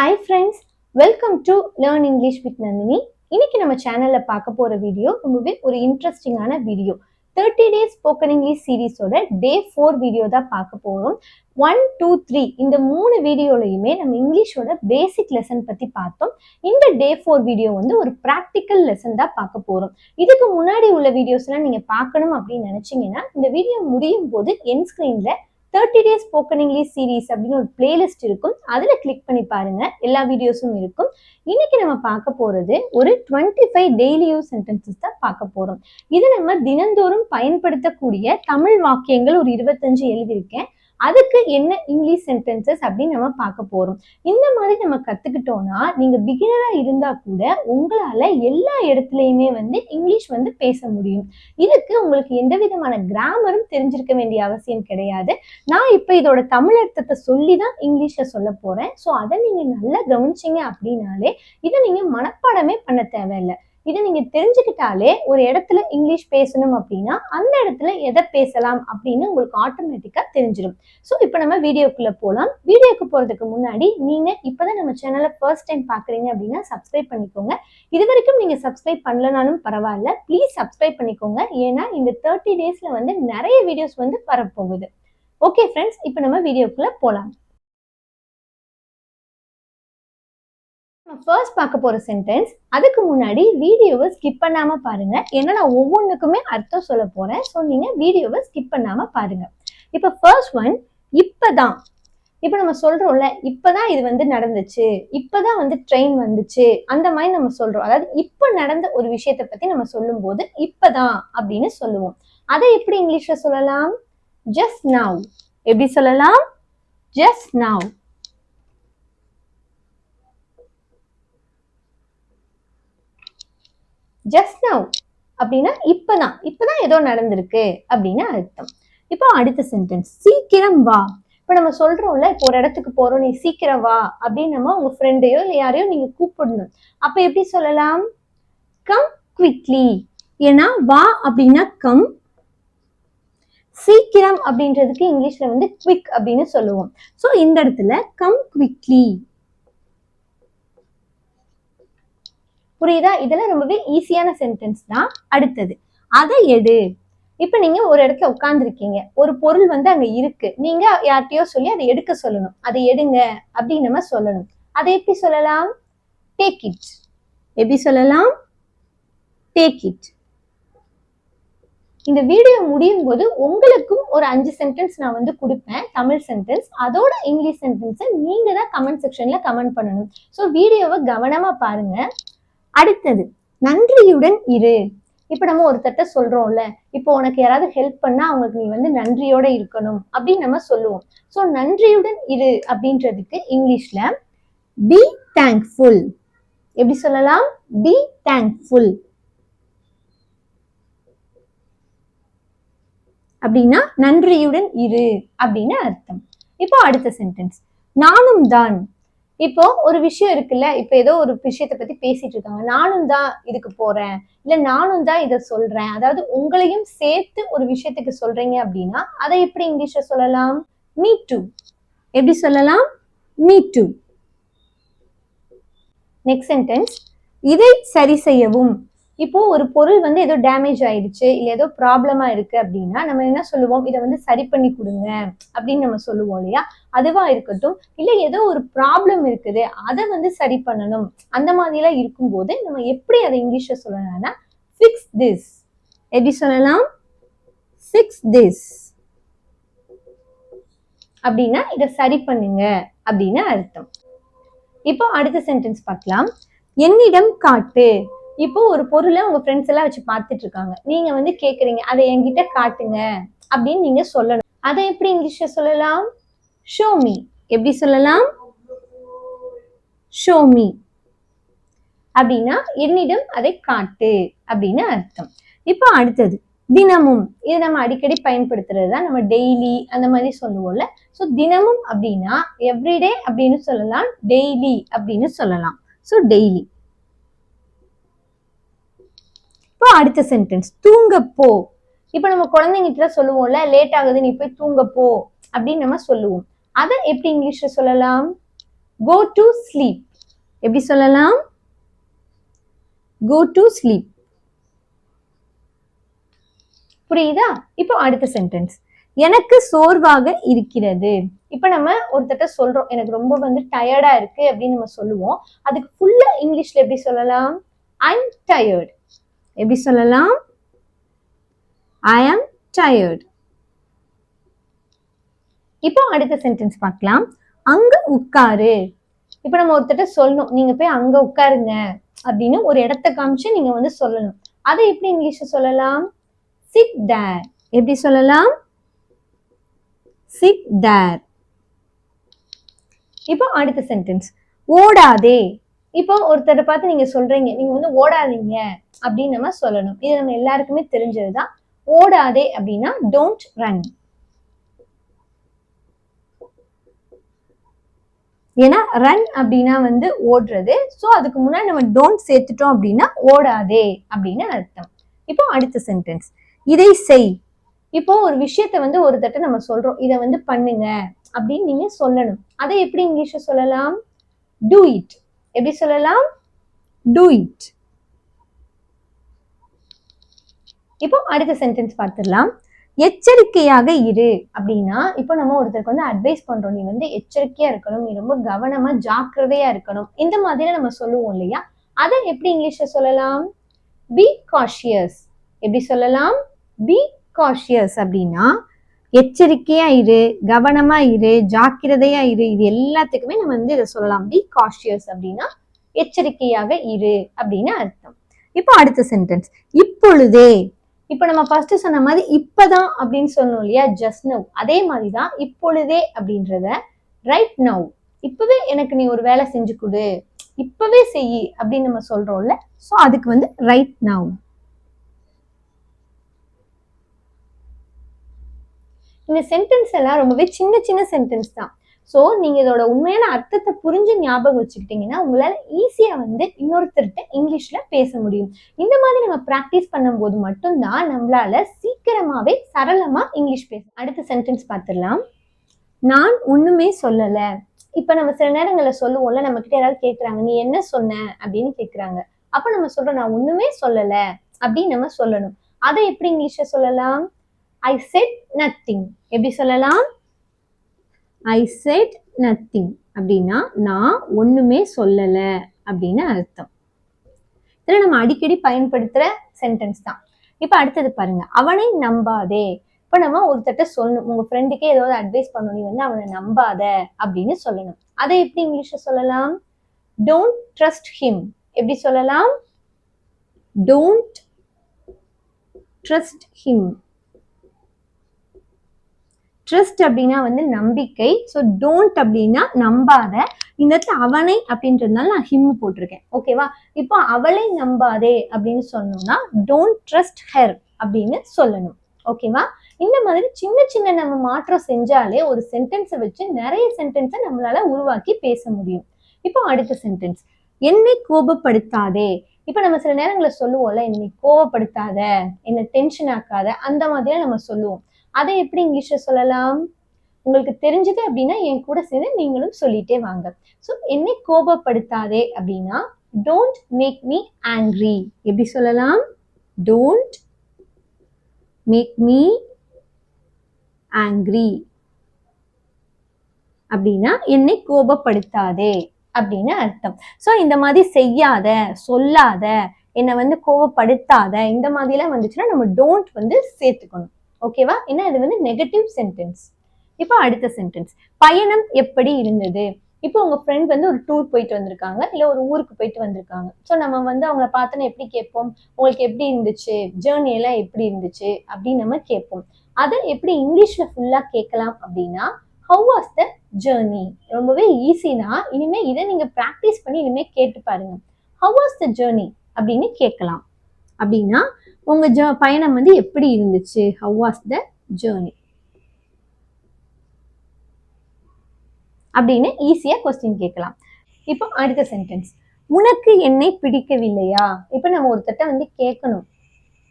Hi friends, welcome to Learn English with Nandini. இன்னைக்கு நம்ம சேனல்ல பார்க்க போற வீடியோ ரொம்பவே ஒரு இன்ட்ரெஸ்டிங்கான வீடியோ. 30 days spoken English சீரிஸோட டே 4 வீடியோ தான் பார்க்க போறோம். 1, 2, 3 இந்த 3 வீடியோலையுமே நம்ம இங்கிலீஷோட பேசிக் லெசன் பத்தி பார்த்தோம். இந்த டே 4 வீடியோ வந்து ஒரு பிராக்டிக்கல் லெசன் தான் பார்க்க போறோம். இதுக்கு முன்னாடி உள்ள வீடியோஸ் எல்லாம் நீங்க பார்க்கணும் அப்படின்னு நினைச்சீங்கன்னா இந்த வீடியோ முடியும் போது என் ஸ்கிரீன்ல 30 days spoken English series அப்படின்னு ஒரு பிளேலிஸ்ட் இருக்கும். அதுல கிளிக் பண்ணி பாருங்க, எல்லா வீடியோஸும் இருக்கும். இன்னைக்கு நம்ம பார்க்க போறது ஒரு 25 டெய்லி யூஸ் சென்டென்சஸ் தான் பார்க்க போறோம். இது நம்ம தினந்தோறும் பயன்படுத்தக்கூடிய தமிழ் வாக்கியங்கள் ஒரு 25 எழுதியிருக்கேன். அதுக்கு என்ன இங்கிலீஷ் சென்டென்சஸ் அப்படின்னு நம்ம பார்க்க போறோம். இந்த மாதிரி நம்ம கத்துக்கிட்டோம்னா நீங்க பிகினரா இருந்தா கூட உங்களால எல்லா இடத்துலயுமே வந்து இங்கிலீஷ் வந்து பேச முடியும். இதுக்கு உங்களுக்கு எந்த விதமான கிராமரும் தெரிஞ்சிருக்க வேண்டிய அவசியம் கிடையாது. நான் இப்ப இதோட தமிழ் அர்த்தத்தை சொல்லிதான் இங்கிலீஷ்ல சொல்ல போறேன். ஸோ அதை நீங்க நல்லா கவனிச்சீங்க அப்படின்னாலே இதை நீங்க மனப்பாடமே பண்ண தேவையில்லை. இதை நீங்க தெரிஞ்சுக்கிட்டாலே ஒரு இடத்துல இங்கிலீஷ் பேசணும் அப்படின்னா அந்த இடத்துல எதை பேசலாம் அப்படின்னு உங்களுக்கு ஆட்டோமேட்டிக்கா தெரிஞ்சிடும். ஸோ இப்போ நம்ம வீடியோக்குள்ள போகலாம். வீடியோக்கு போறதுக்கு முன்னாடி நீங்க இப்பதான் நம்ம சேனலை ஃபர்ஸ்ட் டைம் பாக்குறீங்க அப்படின்னா சப்ஸ்கிரைப் பண்ணிக்கோங்க. இது வரைக்கும் நீங்க சப்ஸ்கிரைப் பண்ணலனாலும் பரவாயில்ல, ப்ளீஸ் சப்ஸ்கிரைப் பண்ணிக்கோங்க. ஏன்னா இந்த 30 டேஸ்ல வந்து நிறைய வீடியோஸ் வந்து வரப்போகுது. ஓகே ஃப்ரெண்ட்ஸ், இப்போ நம்ம வீடியோக்குள்ள போகலாம். ஃபர்ஸ்ட் பார்க்க போற சென்டென்ஸ். அதுக்கு முன்னாடி வீடியோவை ஸ்கிப் பண்ணாம பாருங்க, ஏன்னா நான் ஒவ்வொன்றுக்குமே அர்த்தம் சொல்ல போறேன். ஸோ நீங்க வீடியோவை ஸ்கிப் பண்ணாம பாருங்க. இப்போ ஃபர்ஸ்ட் ஒன், இப்பதான். இப்போ நம்ம சொல்றோம்ல, இப்பதான் இது வந்து நடந்துச்சு, இப்பதான் வந்து ட்ரெயின் வந்துச்சு, அந்த மாதிரி நம்ம சொல்றோம். அதாவது இப்ப நடந்த ஒரு விஷயத்தை பத்தி நம்ம சொல்லும் போது இப்பதான் அப்படின்னு சொல்லுவோம். அதை எப்படி இங்கிலீஷ்ல சொல்லலாம்? Just now. எப்படி சொல்லலாம்? Just now. ஜஸ்ட் நவ் அப்படின்னா இப்பதான் ஏதோ நடந்திருக்கு அப்படின்னு அர்த்தம். இப்போ அடுத்த சென்டென்ஸ், சீக்கிரம் வா. இப்ப நம்ம சொல்றோம்ல, இப்போ ஒரு இடத்துக்கு போறோம், நீ சீக்கிரம் வா அப்படின்னு நம்ம உங்க ஃப்ரெண்டையோ இல்லை யாரையோ நீங்க கூப்பிடணும். அப்ப எப்படி சொல்லலாம்? Come quickly. ஏன்னா வா அப்படின்னா கம், சீக்கிரம் அப்படின்றதுக்கு இங்கிலீஷ்ல வந்து குவிக் அப்படின்னு சொல்லுவோம். ஸோ இந்த இடத்துல கம் குவிக்லி. புரியுதா? இதெல்லாம் ரொம்பவே ஈஸியான சென்டென்ஸ் தான். அடுத்தது, அதை எடு. இப்ப நீங்க ஒரு இடத்துல உட்கார்ந்துருக்கீங்க, ஒரு பொருள் வந்து அங்க இருக்கு, நீங்க யார்கிட்டயோ சொல்லி அதை எடுக்க சொல்லணும். அதை எடுங்க அப்படின்னு நம்ம சொல்லணும். அதை எப்படி சொல்லலாம்? Take it. எப்படி சொல்லலாம்? Take it. இந்த வீடியோ முடியும் போது உங்களுக்கும் ஒரு 5 சென்டென்ஸ் நான் வந்து கொடுப்பேன், தமிழ் சென்டென்ஸ். அதோட இங்கிலீஷ் சென்டென்ஸை நீங்க தான் கமெண்ட் செக்ஷன்ல கமெண்ட் பண்ணணும். ஸோ வீடியோவை கவனமா பாருங்க. அடுத்தது, நன்றியுடன் இரு. இப்ப நம்ம ஒருத்தட்ட சொல்றோம்ல, இப்போ உனக்கு யாராவது ஹெல்ப் பண்ணா அவங்களுக்கு நீ வந்து நன்றியோட இருக்கணும் அப்படின்னு நம்ம சொல்லுவோம். ஸோ நன்றியுடன் இரு அப்படின்றதுக்கு இங்கிலீஷ்ல பி தேங்க்ஃபுல். எப்படி சொல்லலாம்? Be thankful. அப்படின்னா நன்றியுடன் இரு அப்படின்னு அர்த்தம். இப்போ அடுத்த சென்டென்ஸ், நானும் தான். இப்போ ஒரு விஷயம் இருக்குல்ல, இப்ப ஏதோ ஒரு விஷயத்தை பத்தி பேசிட்டு இருக்காங்க, நானும் தான் இதுக்கு போறேன், இல்ல நானும் தான் இதை சொல்றேன். அதாவது உங்களையும் சேர்த்து ஒரு விஷயத்துக்கு சொல்றீங்க அப்படின்னா அதை எப்படி இங்கிலீஷ்ல சொல்லலாம்? Me too. எப்படி சொல்லலாம்? Me two. நெக்ஸ்ட் சென்டென்ஸ், இதை சரி செய்யவும். இப்போ ஒரு பொருள் வந்து ஏதோ டேமேஜ் ஆயிடுச்சு, இல்ல ஏதோ ப்ராப்ளமா இருக்கு அப்படின்னா நம்ம என்ன சொல்லுவோம்? இதை வந்து சரி பண்ணி கொடுங்க அப்படின்னு நம்ம சொல்லுவோம் இல்லையா? அதுவா இருக்கட்டும், இல்ல ஏதோ ஒரு ப்ராப்ளம் இருக்குது, அதை வந்து சரி பண்ணணும், அந்த மாதிரி எல்லாம் இருக்கும்போது நம்ம எப்படி அதை இங்கிலீஷ்ல சொல்லலாம்னா ஃபிக்ஸ் திஸ். எப்படி சொல்லலாம்? Fix this. அப்படின்னா இதை சரி பண்ணுங்க அப்படின்னு அர்த்தம். இப்போ அடுத்த சென்டென்ஸ் பார்க்கலாம். என்னிடம் காட்டு. இப்போ ஒரு பொருளை உங்க ஃப்ரெண்ட்ஸ் எல்லாம் வச்சு பார்த்துட்டு இருக்காங்க, நீங்க வந்து கேக்குறீங்க, அதை என்கிட்ட காட்டுங்க அப்படின்னு நீங்க சொல்லணும். அதை எப்படி இங்கிலீஷ்ல சொல்லலாம்? Show me. எப்படி சொல்லலாம்? Show me. அப்படின்னா என்னிடம் அதை காட்டு அப்படின்னு அர்த்தம். இப்போ அடுத்தது, தினமும். இது நம்ம அடிக்கடி பயன்படுத்துறது தான், நம்ம டெய்லி அந்த மாதிரி சொல்லுவோம்ல. ஸோ தினமும் அப்படின்னா எவ்ரிடே அப்படின்னு சொல்லலாம், டெய்லி அப்படின்னு சொல்லலாம். So daily. இப்போ அடுத்த சென்டென்ஸ், தூங்கப்போ. இப்போ நம்ம குழந்தைங்கிட்ட சொல்லுவோம்ல, லேட் ஆகுது நீ போய் தூங்கப்போ அப்படின்னு நம்ம சொல்லுவோம். அதை எப்படி இங்கிலீஷ்ல சொல்லலாம்? go to sleep. எப்படி சொல்லலாம்? go to sleep. புரியுதா? இப்போ அடுத்த சென்டென்ஸ். எனக்கு சோர்வாக இருக்கிறது. இப்ப நம்ம ஒருத்தட்ட சொல்றோம் எனக்கு ரொம்ப வந்து டயர்டா இருக்கு அப்படின்னு நம்ம சொல்லுவோம். அதுக்கு ஃபுல்லா இங்கிலீஷ்ல எப்படி சொல்லலாம்? I'm tired. எப்படி சொல்லலாம்? I am tired. இப்போ அடுத்த சென்டென்ஸ் பார்க்கலாம். அங்க உட்காரு. இப்ப நம்ம ஒருத்தட்ட சொல்லணும் நீங்க போய் அங்க உட்காருங்க அப்படின்னு ஒரு இடத்த காமிச்சு நீங்க வந்து சொல்லணும். அதை எப்படி இங்கிலீஷ்ல சொல்லலாம்? sit there. எப்படி சொல்லலாம்? sit there. இப்போ அடுத்த சென்டென்ஸ். ஓடாதே. இப்போ ஒருத்தரை பார்த்து நீங்க சொல்றீங்க நீங்க வந்து ஓடாதீங்க அப்படின்னு நம்ம சொல்லணும். இது நம்ம எல்லாருக்குமே தெரிஞ்சதுதான். ஓடாதே அப்படின்னா don't run. ஏன்னா ரன் அப்படின்னா வந்து ஓடுறது. ஸோ அதுக்கு முன்னாடி நம்ம டோன்ட் சேர்த்துட்டோம் அப்படின்னா ஓடாதே அப்படின்னு அர்த்தம். இப்போ அடுத்த சென்டென்ஸ். இதை செய். இப்போ ஒரு விஷயத்த வந்து ஒரு தட்ட நம்ம சொல்றோம் இதை வந்து பண்ணுங்க அப்படின்னு நீங்க சொல்லணும். அதை எப்படி இங்கிலீஷ்ல சொல்லலாம்? do it. எப்படி சொல்லலாம்? do it. இப்போ அடுத்த சென்டென்ஸ் பார்த்துடலாம். எச்சரிக்கையாக இரு அப்படின்னா இப்போ நம்ம ஒருத்தருக்கு வந்து அட்வைஸ் பண்றோம் நீ வந்து எச்சரிக்கையா இருக்கணும் நீ ரொம்ப கவனமா ஜாக்கிரதையா இருக்கணும் இந்த மாதிரி நம்ம சொல்லுவோம் இல்லையா? அதை எப்படி இங்கிலீஷ்ல சொல்லலாம்? be cautious. எப்படி சொல்லலாம்? be cautious அப்படின்னா எச்சரிக்கையா இரு கவனமா இரு ஜாக்கிரதையா இரு இது எல்லாத்துக்குமே நம்ம வந்து இதை சொல்லலாம். be cautious அப்படின்னா எச்சரிக்கையாக இரு அப்படின்னு அர்த்தம். இப்போ அடுத்த சென்டென்ஸ். இப்பொழுதே. இப்ப நம்ம ஃபர்ஸ்ட் சொன்ன மாதிரி இப்பதான் அப்படின்னு சொன்னோம் இல்லையா? just now. அதே மாதிரிதான் இப்பொழுதே அப்படின்றத right now. இப்பவே எனக்கு நீ ஒரு வேலை செஞ்சு கொடு இப்பவே செய் அப்படின்னு நம்ம சொல்றோம்ல. சோ அதுக்கு வந்து right now. இந்த சென்டென்ஸ் எல்லாம் ரொம்பவே சின்ன சின்ன சென்டென்ஸ் தான். ஸோ நீங்க இதோட உண்மையான அர்த்தத்தை புரிஞ்சு ஞாபகம் வச்சுக்கிட்டீங்கன்னா உங்களால ஈஸியா வந்து இன்னொருத்தர்கிட்ட இங்கிலீஷ்ல பேச முடியும். இந்த மாதிரி நம்ம பிராக்டிஸ் பண்ணும்போது மட்டும்தான் நம்மளால சீக்கிரமாவே சரளமா இங்கிலீஷ் பேச. அடுத்த சென்டென்ஸ் பார்த்துடலாம். நான் ஒண்ணுமே சொல்லல. இப்ப நம்ம சில நேரங்கள்ல சொல்லுவோம்ல நம்ம கிட்ட யாராவது கேட்கறாங்க நீ என்ன சொன்ன அப்படின்னு கேட்கறாங்க. அப்ப நம்ம சொல்றோம் நான் ஒண்ணுமே சொல்லல அப்படின்னு நம்ம சொல்லணும். அதை எப்படி இங்கிலீஷ்ல சொல்லலாம்? I said nothing. எப்படி சொல்லலாம்? I said nothing அப்படின்னா நான் ஒண்ணுமே சொல்லல அப்படின்னு அர்த்தம். இதெல்லாம் நம்ம அடிக்கடி பயன்படுத்துற சென்டென்ஸ் தான். இப்ப அடுத்தது பாருங்க. அவனை நம்பாதே. இப்ப நம்ம ஒருத்தட்ட சொல்லணும் உங்க ஃப்ரெண்டுக்கே ஏதாவது அட்வைஸ் பண்ணணும் நீ வந்து அவனை நம்பாத அப்படின்னு சொல்லணும். அதை எப்படி இங்கிலீஷ்ல சொல்லலாம்? don't trust him. எப்படி சொல்லலாம்? don't trust him. ட்ரஸ்ட் அப்படின்னா வந்து நம்பிக்கை. ஸோ டோன்ட் அப்படின்னா நம்பாத. இந்த இடத்துல அவனை அப்படின்றதுனால நான் ஹிம் போட்டிருக்கேன். ஓகேவா? இப்போ அவளை நம்பாதே அப்படின்னு சொன்னோம்னா டோன்ட் ட்ரஸ்ட் ஹெர் அப்படின்னு சொல்லணும். ஓகேவா? இந்த மாதிரி சின்ன சின்ன நம்ம மாற்றம் செஞ்சாலே ஒரு சென்டென்ஸை வச்சு நிறைய சென்டென்ஸை நம்மளால உருவாக்கி பேச முடியும். இப்போ அடுத்த சென்டென்ஸ். என்னை கோபப்படுத்தாதே. இப்ப நம்ம சில நேரங்களை சொல்லுவோம்ல என்னை கோபப்படுத்தாத என்னை டென்ஷன் ஆக்காத அந்த மாதிரிலாம் நம்ம சொல்லுவோம். அதை எப்படி இங்கிலீஷ்ல சொல்லலாம்? உங்களுக்கு தெரிஞ்சது அப்படின்னா என் கூட சேர்ந்து நீங்களும் சொல்லிட்டே வாங்க. ஸோ என்னை கோபப்படுத்தாதே அப்படின்னா டோன்ட் மேக் மீ ஆங்க்ரி. எப்படி சொல்லலாம்? டோன்ட் மேக் மீ ஆங்க்ரி அப்படின்னா என்னை கோபப்படுத்தாதே அப்படின்னு அர்த்தம். ஸோ இந்த மாதிரி செய்யாத சொல்லாத என்னை வந்து கோபப்படுத்தாத இந்த மாதிரிலாம் வந்துச்சுன்னா நம்ம டோன்ட் வந்து சேர்த்துக்கணும். ஓகேவா? ஏன்னா இது வந்து நெகட்டிவ் சென்டென்ஸ். இப்போ அடுத்த சென்டென்ஸ். பயணம் எப்படி இருந்தது? இப்போ உங்க ஃப்ரெண்ட் வந்து ஒரு டூர் போயிட்டு வந்திருக்காங்க இல்ல ஒரு ஊருக்கு போயிட்டு வந்திருக்காங்க. ஸோ நம்ம வந்து அவங்கள பார்த்தோன்னா எப்படி கேட்போம்? உங்களுக்கு எப்படி இருந்துச்சு ஜேர்னி எல்லாம் எப்படி இருந்துச்சு அப்படின்னு நம்ம கேட்போம். அதை எப்படி இங்கிலீஷ்ல ஃபுல்லா கேட்கலாம் அப்படின்னா how was the journey. ரொம்பவே ஈஸினா இனிமே இதை நீங்க ப்ராக்டிஸ் பண்ணி இனிமே கேட்டு பாருங்க. how was the journey அப்படின்னு கேட்கலாம். அப்படின்னா உங்க பயணம் வந்து எப்படி இருந்துச்சு? how was the journey அப்படின்னு ஈஸியா கொஸ்டின் கேட்கலாம். இப்போ அடுத்த சென்டென்ஸ். உனக்கு என்னை பிடிக்கவில்லையா? இப்ப நம்ம ஒருத்தட்ட வந்து கேட்கணும்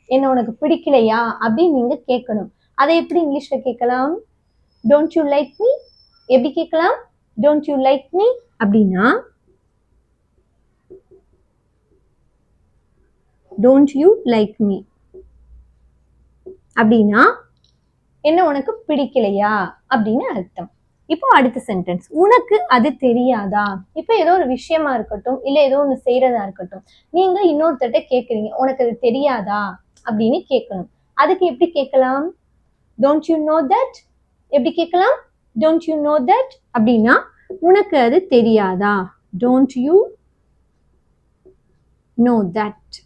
என்ன உனக்கு பிடிக்கலையா அப்படின்னு நீங்க கேட்கணும். அதை எப்படி இங்கிலீஷ்ல கேட்கலாம்? Don't you like me. எப்படி கேட்கலாம்? டோன்ட் யூ லைக் மீ அப்படின்னா டோன்ட் யூ லைக் மீ அப்படின்னா என்ன உனக்கு பிடிக்கலையா அப்படின்னு அர்த்தம். இப்போ அடுத்த சென்டென்ஸ், உனக்கு அது தெரியாதா. இப்போ ஏதோ ஒரு விஷயமா இருக்கட்டும், இல்ல ஏதோ ஒன்று செய்யறதா இருக்கட்டும், நீங்க இன்னொருத்தட்ட கேட்குறீங்க, உனக்கு அது தெரியாதா அப்படின்னு கேட்கணும். அதுக்கு எப்படி கேட்கலாம்? Don't you know that. எப்படி கேட்கலாம்? டோன்ட் யூ நோ தட் அப்படின்னா உனக்கு அது தெரியாதா. டோன்ட் யூ நோ தட்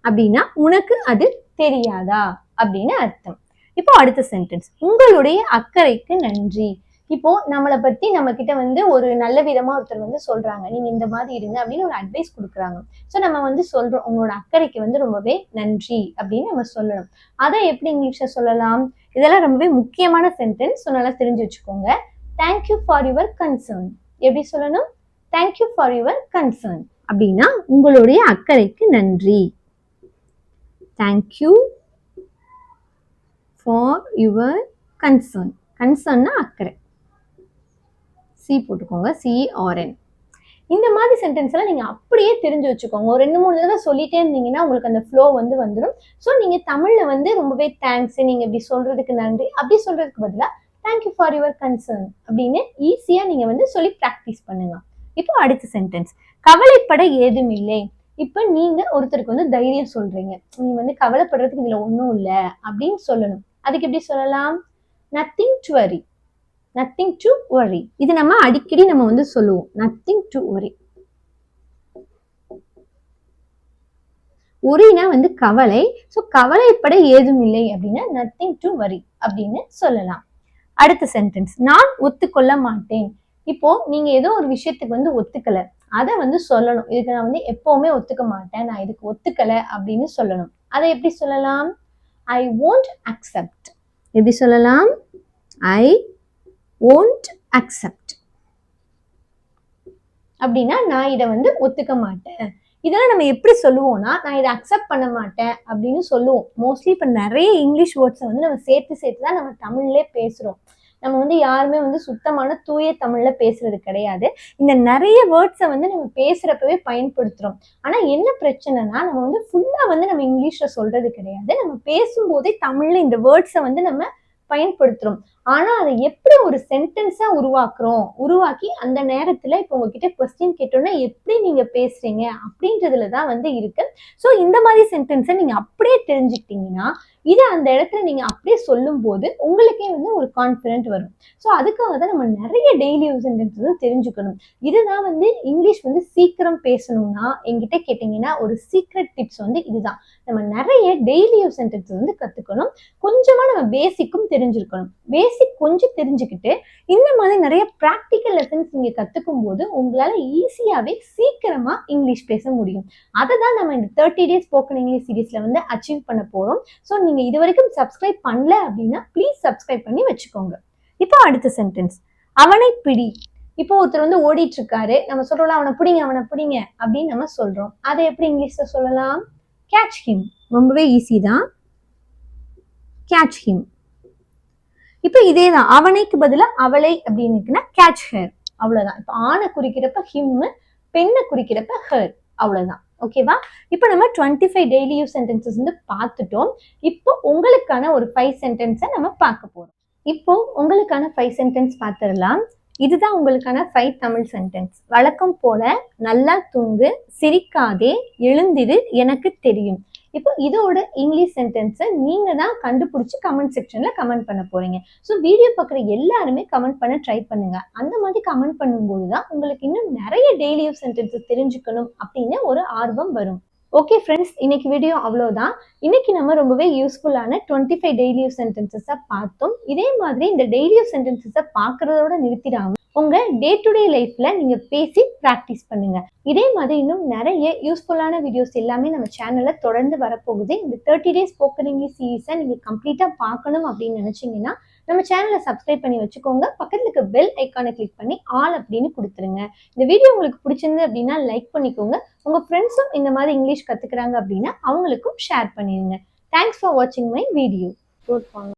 அப்படின்னா உனக்கு அது தெரியாதா அப்படின்னு அர்த்தம். இப்போ அடுத்த சென்டென்ஸ், உங்களுடைய அக்கறைக்கு நன்றி. இப்போ நம்மளை பத்தி நம்ம கிட்ட வந்து ஒரு நல்ல விதமா ஒருத்தர் வந்து சொல்றாங்க, நீங்க இந்த மாதிரி இருங்க அப்படின்னு ஒரு அட்வைஸ் கொடுக்குறாங்க. ஸோ நம்ம வந்து சொல்றோம், உங்களோட அக்கறைக்கு வந்து ரொம்பவே நன்றி அப்படின்னு நம்ம சொல்லணும். அதை எப்படி இங்கிலீஷ்ல சொல்லலாம்? இதெல்லாம் ரொம்பவே முக்கியமான சென்டென்ஸ், ஸோ நல்லா தெரிஞ்சு வச்சுக்கோங்க. Thank you for your concern. எப்படி சொல்லணும்? தேங்க்யூ ஃபார் யுவர் கன்சர்ன் அப்படின்னா உங்களுடைய அக்கறைக்கு நன்றி. Thank you for your concern. கன்சர்ன்னா அக்கறை, சி போட்டுக்கோங்க, CRN. இந்த மாதிரி சென்டென்ஸ் எல்லாம் நீங்க அப்படியே தெரிஞ்சு வச்சுக்கோங்க. ஒரு 2-3 தடவை சொல்லிட்டே இருந்தீங்கன்னா உங்களுக்கு அந்த ஃப்ளோ வந்து வந்துடும். ஸோ நீங்க தமிழ்ல வந்து ரொம்பவே தேங்க்ஸ், நீங்க இப்படி சொல்றதுக்கு நன்றி அப்படி சொல்றதுக்கு பதிலாக தேங்க்யூ ஃபார் யுவர் கன்சர்ன் அப்படின்னு ஈஸியா நீங்க வந்து சொல்லி ப்ராக்டிஸ் பண்ணுங்க. இப்போ அடுத்த சென்டென்ஸ், கவலைப்பட ஏதுமில்லை. இப்போ நீங்க ஒருத்தருக்கு வந்து தைரியம் சொல்றீங்க, நீ வந்து கவலைப்படுறதுக்கு இதுல ஒன்றும் இல்லை அப்படின்னு சொல்லணும். அதுக்கு எப்படி சொல்லலாம்? Nothing to worry. Nothing to worry. இது நம்ம அடிக்கடி நம்ம வந்து சொல்லுவோம், நத்திங் டு வரி. ஒரினா வந்து கவலை, ஸோ கவலைப்பட ஏதும் இல்லை அப்படின்னா நத்திங் டு வரி அப்படின்னு சொல்லலாம். அடுத்த சென்டென்ஸ், நான் ஒத்துக்கொள்ள மாட்டேன். இப்போ நீங்க ஏதோ ஒரு விஷயத்துக்கு வந்து ஒத்துக்கல, அதை வந்து சொல்லணும். இதுக்கு நான் வந்து எப்பவுமே ஒத்துக்க மாட்டேன், நான் இதுக்கு ஒத்துக்கல அப்படின்னு சொல்லணும். அதை எப்படி சொல்லலாம்? ஐ won't accept. எப்படி சொல்லலாம்? ஐ won't accept அப்படின்னா நான் இதை வந்து ஒத்துக்க மாட்டேன். இதெல்லாம் நம்ம எப்படி சொல்லுவோம்னா, நான் இதை அக்செப்ட் பண்ண மாட்டேன் அப்படின்னு சொல்லுவோம். மோஸ்ட்லி இப்போ நிறைய இங்கிலீஷ் வேர்ட்ஸை வந்து நம்ம சேர்த்து தான் நம்ம தமிழ்லே பேசுறோம். நம்ம வந்து யாருமே வந்து சுத்தமான தூய தமிழ்ல பேசுறது கிடையாது. இந்த நிறைய வேர்ட்ஸை வந்து நம்ம பேசுறப்பவே பயன்படுத்துறோம். ஆனா என்ன பிரச்சனைனா, நம்ம வந்து ஃபுல்லா வந்து நம்ம இங்கிலீஷ்ல சொல்றது கிடையாது. நம்ம பேசும்போதே தமிழ்ல இந்த வேர்ட்ஸை வந்து நம்ம பயன்படுத்துறோம். ஆனா அதை எப்படி ஒரு சென்டென்ஸா உருவாக்கி அந்த நேரத்துல இப்போ உங்ககிட்ட கொஸ்டின் கேட்டோம்னா எப்படி நீங்க பேசுறீங்க அப்படின்றதுலதான் வந்து இருக்கு. ஸோ இந்த மாதிரி சென்டென்ஸை நீங்க அப்படியே தெரிஞ்சுக்கிட்டீங்கன்னா இதை அந்த இடத்துல நீங்க அப்படியே சொல்லும் போது உங்களுக்கே வந்து ஒரு கான்ஃபிடென்ட் வரும். ஸோ அதுக்காக தான் நம்ம நிறைய டெய்லி யூஸ் சென்டென்சஸ் தெரிஞ்சுக்கணும். இதுதான் வந்து இங்கிலீஷ் வந்து சீக்கிரம் பேசணும்னா என்கிட்ட கேட்டீங்கன்னா ஒரு சீக்ரெட் டிப்ஸ் வந்து இதுதான். நம்ம நிறைய டெய்லி யூஸ் சென்டென்சஸ் வந்து கத்துக்கணும். கொஞ்சமா நம்ம பேசிக்கும் தெரிஞ்சிருக்கணும். பேசிக் கொஞ்சம் தெரிஞ்சுக்கிட்டு இந்த மாதிரி நிறைய ப்ராக்டிக்கல் லெசன்ஸ் நீங்க கத்துக்கும் போது உங்களால ஈஸியாவே சீக்கிரமா இங்கிலீஷ் பேச முடியும். அதை தான் நம்ம இந்த 30 days ஸ்போக்கன் இங்கிலீஷ் சீரீஸ்ல வந்து அச்சீவ் பண்ண போறோம். ஸோ நீங்க இது வரைக்கும் சப்ஸ்கிரைப் பண்ணல அப்படின்னா ப்ளீஸ் சப்ஸ்கிரைப் பண்ணி வச்சுக்கோங்க. இப்போ அடுத்த சென்டென்ஸ், அவனை பிடி. இப்போ ஒருத்தர் வந்து ஓடிட்டு இருக்காரு, நம்ம சொல்றோம் அவனை பிடிங்க அப்படின்னு நம்ம சொல்றோம். அதை எப்படி இங்கிலீஷ்ல சொல்லலாம்? Catch him. ரொம்பவே ஈஸி தான், கேட்ச் ஹிம். இப்போ இதேதான், அவனைக்கு பதிலாக அவளை அப்படின்னு கேட்ச் ஹர், அவ்வளவுதான். இப்போ ஆணை குறிக்கிறப்ப ஹிம், பெண்ணை குறிக்கிறப்ப ஹர், அவ்வளவுதான். ஓகேவா? இப்போ நம்ம 25 டெய்லி யூஸ் சென்டென்சஸ் வந்து பார்த்துட்டோம். இப்போ உங்களுக்கான ஒரு 5 சென்டென்ஸை நம்ம பார்க்க போறோம். இப்போ உங்களுக்கான 5 சென்டென்ஸ் பார்த்துடலாம். இதுதான் உங்களுக்கான 5 தமிழ் சென்டென்ஸ். வழக்கம் போல, நல்லா தூங்கு, சிரிக்காதே, எழுந்திரு, எனக்கு தெரியும். இப்போ இதோட இங்கிலீஷ் சென்டென்ஸை நீங்க தான் கண்டுபிடிச்சு கமெண்ட் செக்ஷன்ல கமெண்ட் பண்ண போறீங்க. ஸோ வீடியோ பார்க்குற எல்லாருமே கமெண்ட் பண்ண ட்ரை பண்ணுங்க. அந்த மாதிரி கமெண்ட் பண்ணும்போது தான் உங்களுக்கு இன்னும் நிறைய டெய்லி யூஸ் சென்டென்சஸ் தெரிஞ்சுக்கணும் அப்படின்னு ஒரு ஆர்வம் வரும். ஓகே ஃப்ரெண்ட்ஸ், இன்னைக்கு வீடியோ அவ்வளோதான். இன்னைக்கு நம்ம ரொம்பவே யூஸ்ஃபுல்லான 25 டெய்லி யூஸ் சென்டென்சஸை பார்த்தோம். இதே மாதிரி இந்த டெய்லி யூஸ் சென்டென்சஸை பார்க்கறதோட நிறுத்திடாம உங்க டே டு டே லைஃப்ல நீங்க பேசி ப்ராக்டிஸ் பண்ணுங்க. இதே மாதிரி இன்னும் நிறைய யூஸ்ஃபுல்லான வீடியோஸ் எல்லாமே நம்ம சேனல்ல தொடர்ந்து வரப்போகுது. இந்த 30 days ஸ்போக்கன் இங்கிலீஷ் சீரீஸை நீங்க கம்ப்ளீட்டா பார்க்கணும் அப்படின்னு நினைச்சீங்கன்னா நம்ம சேனலை சப்ஸ்கிரைப் பண்ணி வச்சுக்கோங்க. பக்கத்துல இருக்க பெல் ஐக்கானை கிளிக் பண்ணி ஆல் அப்படின்னு கொடுத்துருங்க. இந்த வீடியோ உங்களுக்கு பிடிச்சிருந்து அப்படின்னா லைக் பண்ணிக்கோங்க. உங்க ஃப்ரெண்ட்ஸும் இந்த மாதிரி இங்கிலீஷ் கத்துக்கிறாங்க அப்படின்னா அவங்களுக்கும் ஷேர் பண்ணிடுங்க. தேங்க்ஸ் ஃபார் வாட்சிங் மை வீடியோ.